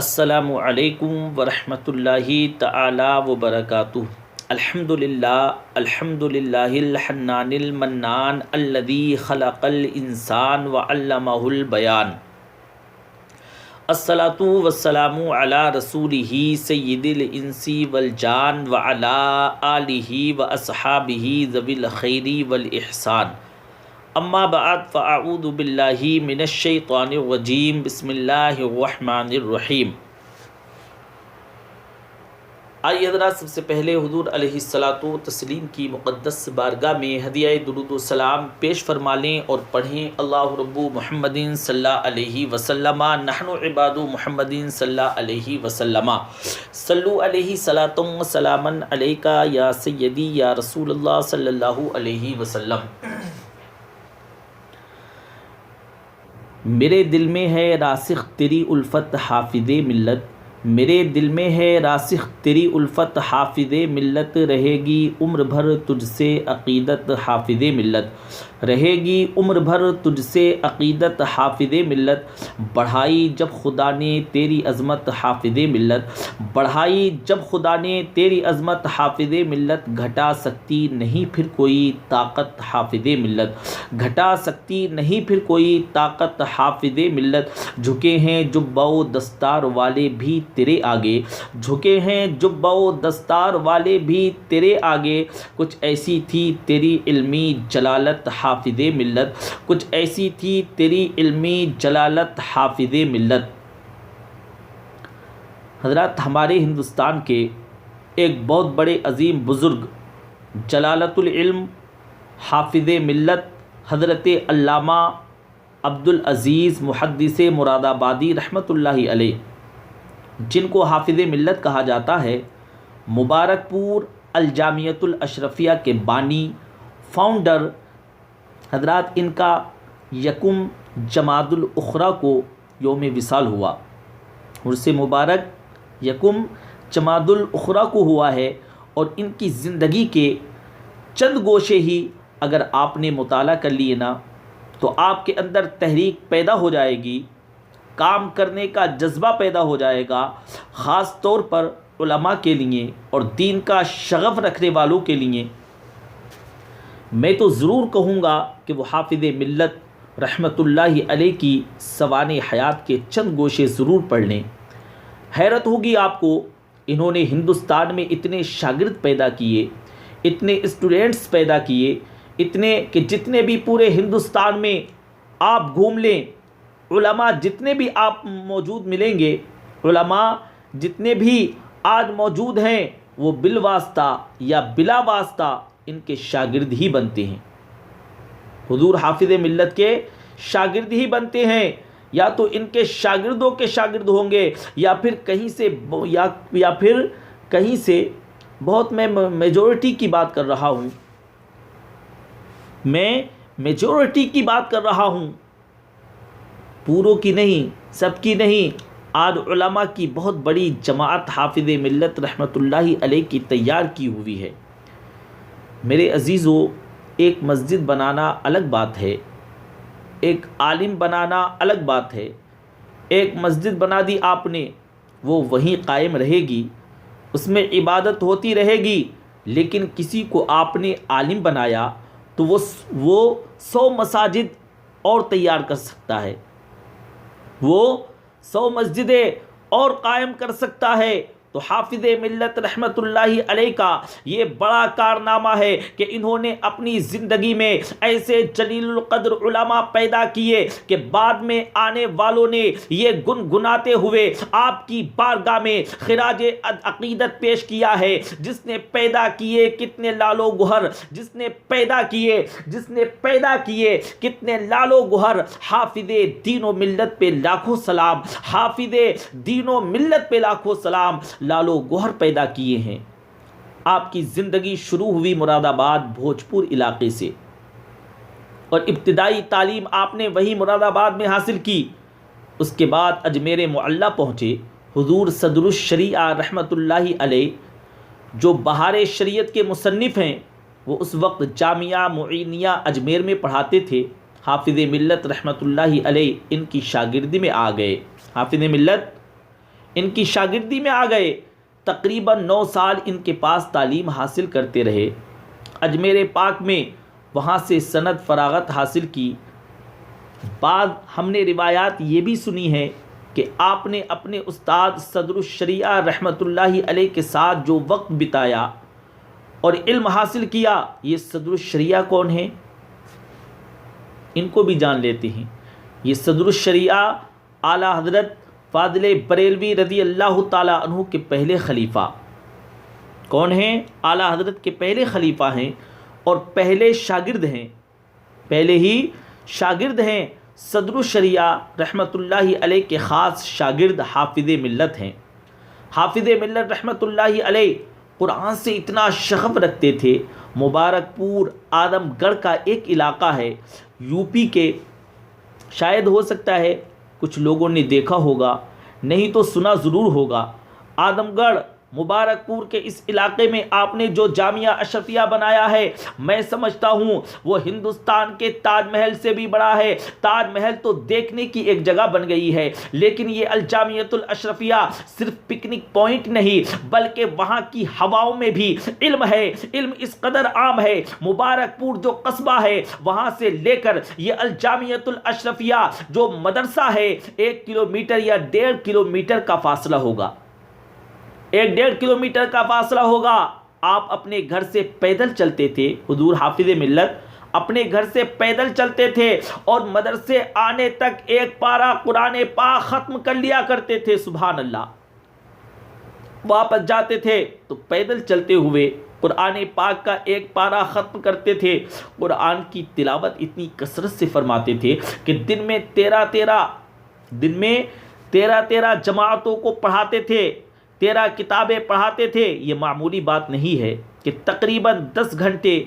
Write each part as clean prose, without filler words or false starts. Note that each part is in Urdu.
السلام علیکم ورحمۃ اللہ تعالی وبرکاتہ۔ الحمد للہ الحنان المنان الذی خلق الانسان وعلمہ البیان۔ الصلاۃ والسلام علی رسولہ سید الانس والجان وعلی آلہ واصحابہ ذوی الخیر والاحسان۔ اما بعد فاعوذ باللہ من الشیطان الرجیم، بسم اللہ الرحمن الرحیم۔ آئیے حضرات، سب سے پہلے حضور علیہ الصلاۃ والتسلیم کی مقدس بارگاہ میں ہدیہ درود و سلام پیش فرما لیں اور پڑھیں۔ اللہ رب محمد صلی اللہ علیہ وسلم، نحن عباد محمد صلی اللہ علیہ وسلم، صلو علیہ صلاۃ و سلاما علیکا یا سیدی یا رسول اللہ صلی اللہ علیہ وسلم۔ میرے دل میں ہے راسخ تیری الفت حافظ ملت، میرے دل میں ہے راسخ تیری الفت حافظ ملت، رہے گی عمر بھر تجھ سے عقیدت حافظ ملت، رہے گی عمر بھر تجھ سے عقیدت حافظ ملت۔ بڑھائی جب خدا نے تیری عظمت حافظ ملت، بڑھائی جب خدا نے تیری عظمت حافظ ملت، گھٹا سکتی نہیں پھر کوئی طاقت حافظ ملت، گھٹا سکتی نہیں پھر کوئی طاقت حافظ ملت۔ جھکے ہیں جبہ و دستار والے بھی تیرے آگے، جھکے ہیں جبہ و دستار والے بھی تیرے آگے، کچھ ایسی تھی تیری علمی جلالت حافظ ملت، کچھ ایسی تھی تیری علمی جلالت حافظ ملت۔ حضرات، ہمارے ہندوستان کے ایک بہت بڑے عظیم بزرگ جلالت العلم حافظ ملت حضرت علامہ عبدالعزیز محدث مراد آبادی رحمۃ اللہ علیہ، جن کو حافظ ملت کہا جاتا ہے، مبارک پور الجامعۃ الاشرفیہ کے بانی فاؤنڈر حضرات، ان کا یکم جمادی الاخری کو یوم وصال ہوا، اور سے مبارک یکم جمادی الاخری کو ہوا ہے، اور ان کی زندگی کے چند گوشے ہی اگر آپ نے مطالعہ کر لیے نا تو آپ کے اندر تحریک پیدا ہو جائے گی، کام کرنے کا جذبہ پیدا ہو جائے گا، خاص طور پر علماء کے لیے اور دین کا شغف رکھنے والوں کے لیے۔ میں تو ضرور کہوں گا کہ وہ حافظ ملت رحمۃ اللہ علیہ کی سوانح حیات کے چند گوشے ضرور پڑھ لیں۔ حیرت ہوگی آپ کو، انہوں نے ہندوستان میں اتنے شاگرد پیدا کیے، اتنے اسٹوڈنٹس پیدا کیے، اتنے کہ جتنے بھی پورے ہندوستان میں آپ گھوم لیں، علماء جتنے بھی آپ موجود ملیں گے، علماء جتنے بھی آج موجود ہیں، وہ بالواسطہ یا بلا واسطہ ان کے شاگرد ہی بنتے ہیں، حضور حافظ ملت کے شاگرد ہی بنتے ہیں، یا تو ان کے شاگردوں کے شاگرد ہوں گے، یا پھر کہیں سے بہت، میں میجورٹی کی بات کر رہا ہوں، میں میجورٹی کی بات کر رہا ہوں، پوروں کی نہیں، سب کی نہیں۔ آج علماء کی بہت بڑی جماعت حافظ ملت رحمۃ اللہ علیہ کی تیار کی ہوئی ہے۔ میرے عزیزو، ایک مسجد بنانا الگ بات ہے، ایک عالم بنانا الگ بات ہے۔ ایک مسجد بنا دی آپ نے، وہ وہیں قائم رہے گی، اس میں عبادت ہوتی رہے گی، لیکن کسی کو آپ نے عالم بنایا تو وہ 100 مساجد اور تیار کر سکتا ہے، وہ 100 مسجدیں اور قائم کر سکتا ہے۔ تو حافظ ملت رحمۃ اللہ علیہ کا یہ بڑا کارنامہ ہے کہ انہوں نے اپنی زندگی میں ایسے جلیل القدر علماء پیدا کیے کہ بعد میں آنے والوں نے یہ گنگناتے ہوئے آپ کی بارگاہ میں خراج عقیدت پیش کیا ہے، جس نے پیدا کیے کتنے لال و گوہر، جس نے پیدا کیے کتنے لال و گوہر۔ حافظ دین و ملت پہ لاکھوں سلام، حافظ دین و ملت پہ لاکھوں سلام، لال و گوہر پیدا کیے ہیں۔ آپ کی زندگی شروع ہوئی مراد آباد بھوجپور علاقے سے، اور ابتدائی تعلیم آپ نے وہی مراد آباد میں حاصل کی، اس کے بعد اجمیر معلیٰ پہنچے۔ حضور صدر الشریعہ رحمۃ اللہ علیہ جو بہار شریعت کے مصنف ہیں، وہ اس وقت جامعہ معینیہ اجمیر میں پڑھاتے تھے۔ حافظ ملت رحمۃ اللہ علیہ ان کی شاگردی میں آ گئے۔ حافظ ملت ان کی شاگردی میں آ گئے، تقریباً 9 سال ان کے پاس تعلیم حاصل کرتے رہے اجمیر پاک میں، وہاں سے سند فراغت حاصل کی۔ بعد ہم نے روایات یہ بھی سنی ہے کہ آپ نے اپنے استاد صدر الشریعہ رحمۃ اللہ علیہ کے ساتھ جو وقت بتایا اور علم حاصل کیا، یہ صدر الشریعہ کون ہیں؟ ان کو بھی جان لیتے ہیں۔ یہ صدر الشریعہ اعلیٰ حضرت فاضل بریلوی رضی اللہ تعالیٰ عنہ کے پہلے خلیفہ کون ہیں؟ اعلیٰ حضرت کے پہلے خلیفہ ہیں اور پہلے شاگرد ہیں، پہلے ہی شاگرد ہیں۔ صدر الشریعہ رحمۃ اللہ علیہ کے خاص شاگرد حافظ ملت ہیں۔ حافظ ملت رحمۃ اللہ علیہ قرآن سے اتنا شغف رکھتے تھے۔ مبارک پور آدم گڑھ کا ایک علاقہ ہے یو پی کے، شاید ہو سکتا ہے کچھ لوگوں نے دیکھا ہوگا، نہیں تو سنا ضرور ہوگا۔ آدم گڑھ مبارک پور کے اس علاقے میں آپ نے جو جامعہ اشرفیہ بنایا ہے، میں سمجھتا ہوں وہ ہندوستان کے تاج محل سے بھی بڑا ہے۔ تاج محل تو دیکھنے کی ایک جگہ بن گئی ہے، لیکن یہ الجامعۃ الاشرفیہ صرف پکنک پوائنٹ نہیں بلکہ وہاں کی ہواؤں میں بھی علم ہے۔ علم اس قدر عام ہے، مبارک پور جو قصبہ ہے وہاں سے لے کر یہ الجامعۃ الاشرفیہ جو مدرسہ ہے 1 کلومیٹر یا 1.5 کلومیٹر کا فاصلہ ہوگا، 1.5 کلومیٹر کا فاصلہ ہوگا۔ آپ اپنے گھر سے پیدل چلتے تھے، حضور حافظ ملت اپنے گھر سے پیدل چلتے تھے اور مدرسے آنے تک ایک پارہ قرآن پاک ختم کر لیا کرتے تھے، سبحان اللہ۔ واپس جاتے تھے تو پیدل چلتے ہوئے قرآن پاک کا ایک پارہ ختم کرتے تھے۔ قرآن کی تلاوت اتنی کثرت سے فرماتے تھے کہ دن میں 13 جماعتوں کو پڑھاتے تھے، 13 کتابیں پڑھاتے تھے۔ یہ معمولی بات نہیں ہے کہ تقریباً 10 گھنٹے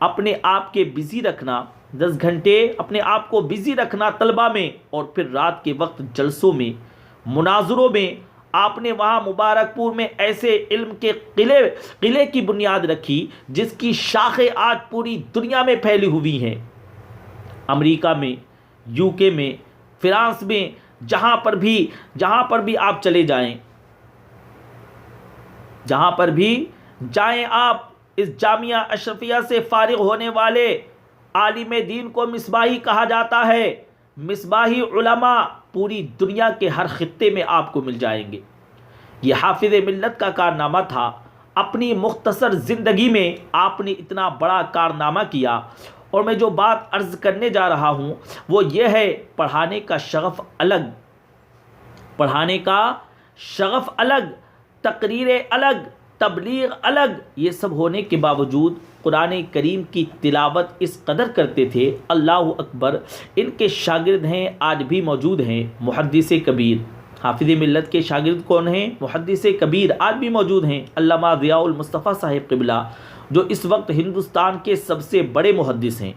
اپنے آپ کے بزی رکھنا، 10 گھنٹے اپنے آپ کو بزی رکھنا طلبہ میں، اور پھر رات کے وقت جلسوں میں، مناظروں میں آپ نے وہاں مبارک پور میں ایسے علم کے قلعے کی بنیاد رکھی جس کی شاخیں آج پوری دنیا میں پھیلی ہوئی ہیں، امریکہ میں، یو کے میں، فرانس میں، جہاں پر بھی آپ چلے جائیں، جہاں پر بھی جائیں آپ، اس جامعہ اشرفیہ سے فارغ ہونے والے عالم دین کو مصباحی کہا جاتا ہے۔ مصباحی علماء پوری دنیا کے ہر خطے میں آپ کو مل جائیں گے۔ یہ حافظ ملت کا کارنامہ تھا۔ اپنی مختصر زندگی میں آپ نے اتنا بڑا کارنامہ کیا، اور میں جو بات عرض کرنے جا رہا ہوں وہ یہ ہے، پڑھانے کا شغف الگ، تقریریں الگ، تبلیغ الگ، یہ سب ہونے کے باوجود قرآن کریم کی تلاوت اس قدر کرتے تھے، اللہ اکبر۔ ان کے شاگرد ہیں، آج بھی موجود ہیں، محدث کبیر۔ حافظ ملت کے شاگرد کون ہیں؟ محدث کبیر، آج بھی موجود ہیں، علامہ ضیاء المصطفیٰ صاحب قبلہ، جو اس وقت ہندوستان کے سب سے بڑے محدث ہیں۔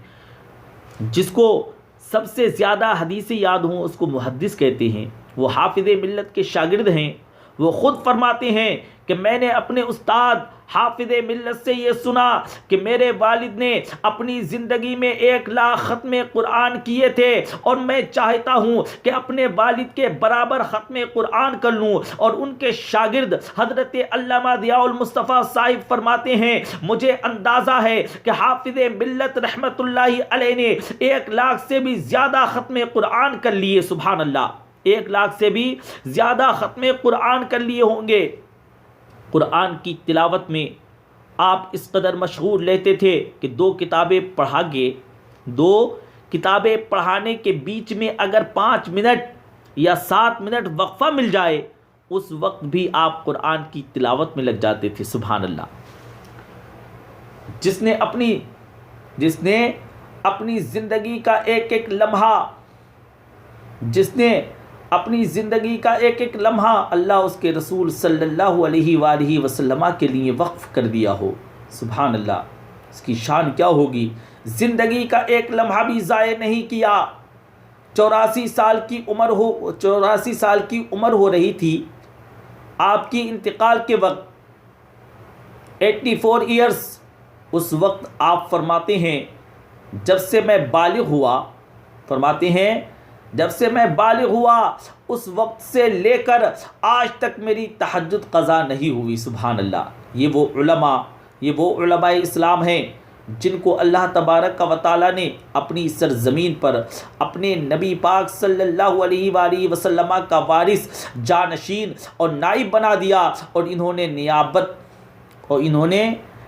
جس کو سب سے زیادہ حدیثیں یاد ہوں اس کو محدث کہتے ہیں، وہ حافظ ملت کے شاگرد ہیں۔ وہ خود فرماتے ہیں کہ میں نے اپنے استاد حافظ ملت سے یہ سنا کہ میرے والد نے اپنی زندگی میں 1 لاکھ ختم قرآن کیے تھے، اور میں چاہتا ہوں کہ اپنے والد کے برابر ختم قرآن کر لوں۔ اور ان کے شاگرد حضرت علامہ ضیاء المصطفیٰ صاحب فرماتے ہیں مجھے اندازہ ہے کہ حافظ ملت رحمت اللہ علیہ نے 1 لاکھ سے بھی زیادہ ختم قرآن کر لیے، سبحان اللہ، 1 لاکھ سے بھی زیادہ ختم قرآن کر لیے ہوں گے۔ قرآن کی تلاوت میں آپ اس قدر مشغول رہتے تھے کہ 2 کتابیں پڑھانے کے بیچ میں اگر 5 منٹ یا 7 منٹ وقفہ مل جائے، اس وقت بھی آپ قرآن کی تلاوت میں لگ جاتے تھے، سبحان اللہ۔ جس نے اپنی زندگی کا ایک لمحہ اللہ اس کے رسول صلی اللہ علیہ وآلہ وسلم کے لیے وقف کر دیا ہو، سبحان اللہ، اس کی شان کیا ہوگی۔ زندگی کا ایک لمحہ بھی ضائع نہیں کیا۔ 84 سال کی عمر ہو رہی تھی آپ کی انتقال کے وقت، 84 ایئرس۔ اس وقت آپ فرماتے ہیں جب سے میں بالغ ہوا، فرماتے ہیں جب سے میں بالغ ہوا اس وقت سے لے کر آج تک میری تہجد قضا نہیں ہوئی۔ سبحان اللہ۔ یہ وہ علماء اسلام ہیں جن کو اللہ تبارک و تعالیٰ نے اپنی سرزمین پر اپنے نبی پاک صلی اللہ علیہ وآلہ وسلم کا وارث، جانشین اور نائب بنا دیا، اور انہوں نے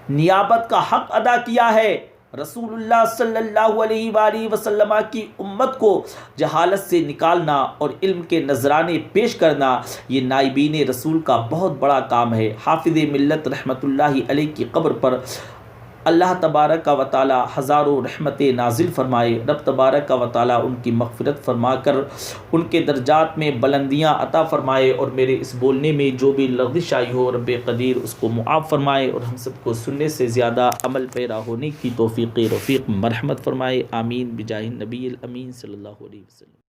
نیابت کا حق ادا کیا ہے۔ رسول اللہ صلی اللہ علیہ وآلہ وسلم کی امت کو جہالت سے نکالنا اور علم کے نذرانے پیش کرنا، یہ نائبین رسول کا بہت بڑا کام ہے۔ حافظ ملت رحمۃ اللہ علیہ کی قبر پر اللہ تبارک و تعالی ہزاروں رحمتیں نازل فرمائے۔ رب تبارک و تعالی ان کی مغفرت فرما کر ان کے درجات میں بلندیاں عطا فرمائے، اور میرے اس بولنے میں جو بھی لغزش آئی ہو رب قدیر اس کو معاف فرمائے، اور ہم سب کو سننے سے زیادہ عمل پیرا ہونے کی توفیق رفیق مرحمت فرمائے۔ آمین بجاہ النبی الامین صلی اللہ علیہ وسلم۔